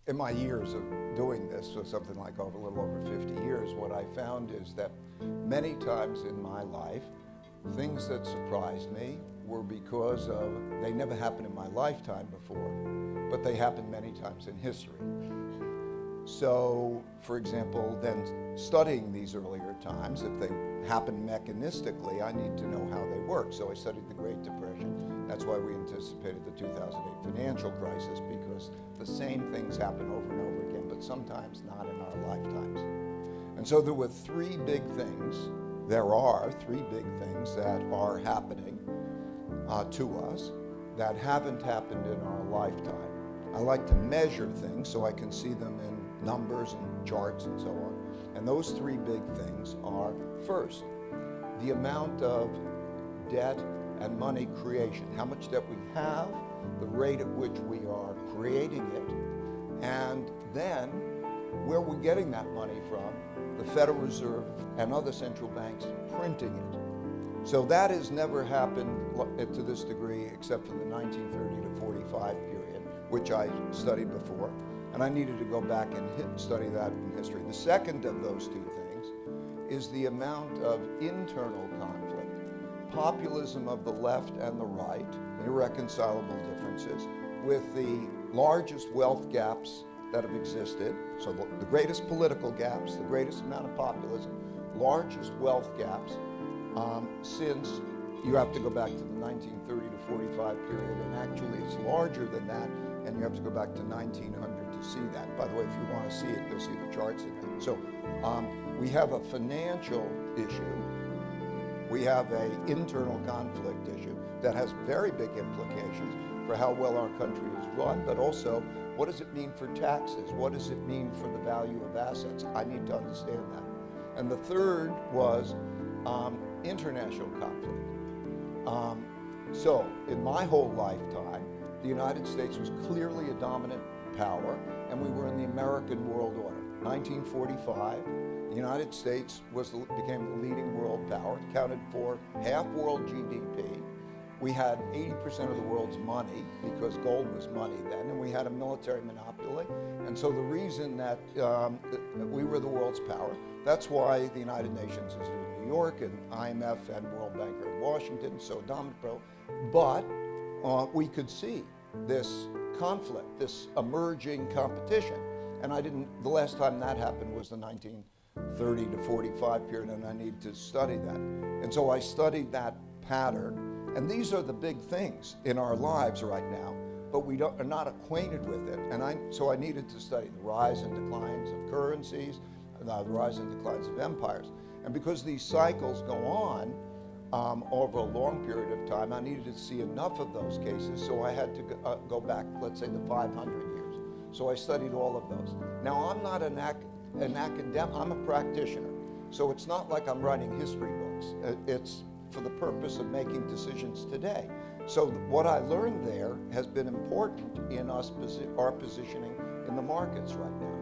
In my years of doing this, so something like a little over 50 years, what I found is that many times in my life, things that surprised me were because they never happened in my lifetime before, but they happened many times in history. So, for example, then studying these earlier times, if they happen mechanistically, I need to know how they work. So I studied the Great Depression. That's why we anticipated the 2008 financial crisis, because the same things happen over and over again, but sometimes not in our lifetimes. And so there were three big things that are happening to us that haven't happened in our lifetime. I like to measure things so I can see them in numbers and charts and so on. And those three big things are, first, the amount of debt and money creation, how much debt we have, the rate at which we are creating it, and then where we're getting that money from, the Federal Reserve and other central banks printing it. So that has never happened to this degree except for the 1930 to 45 period, which I studied before, and I needed to go back and study that in history. The second of those two things is the amount of internal conflict, populism of the left and the right, irreconcilable differences, with the largest wealth gaps that have existed, so the greatest political gaps, the greatest amount of populism, largest wealth gaps since you have to go back to the 1930 to 45 period, and actually it's larger than that, and you have to go back to 1900 to see that. By the way, if you want to see it, you'll see the charts in there. So we have a financial issue, we have an internal conflict issue that has very big implications for how well our country is run, but also what does it mean for taxes? What does it mean for the value of assets? I need to understand that. And the third was international conflict. So in my whole lifetime, the United States was clearly a dominant power, and we were in the American world order. 1945, the United States became the leading world power, accounted for half world GDP. We had 80% of the world's money, because gold was money then, and we had a military monopoly. And so the reason that we were the world's power, that's why the United Nations is in New York, and IMF and World Bank are in Washington, so dominant. But we could see this conflict, this emerging competition. And the last time that happened was the 1930 to 45 period, and I need to study that. And so I studied that pattern. And these are the big things in our lives right now, but we are not acquainted with it. And so I needed to study the rise and declines of currencies, the rise and declines of empires. And because these cycles go on over a long period of time, I needed to see enough of those cases, so I had to go back, let's say, the 500 years. So I studied all of those. Now, I'm not an academic, I'm a practitioner. So it's not like I'm writing history books. It's for the purpose of making decisions today. So what I learned there has been important in our positioning in the markets right now.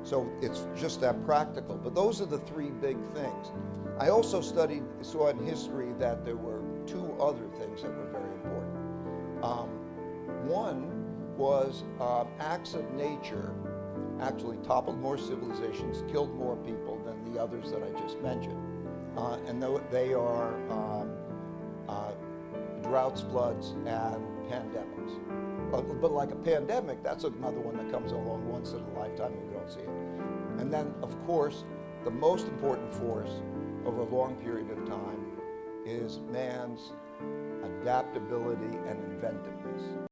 So it's just that practical. But those are the three big things. I also saw in history that there were two other things that were very important. One was acts of nature actually toppled more civilizations, killed more people than the others that I just mentioned. And they are droughts, floods, and pandemics. But like a pandemic, that's another one that comes along once in a lifetime and we don't see it. And then, of course, the most important force over a long period of time is man's adaptability and inventiveness.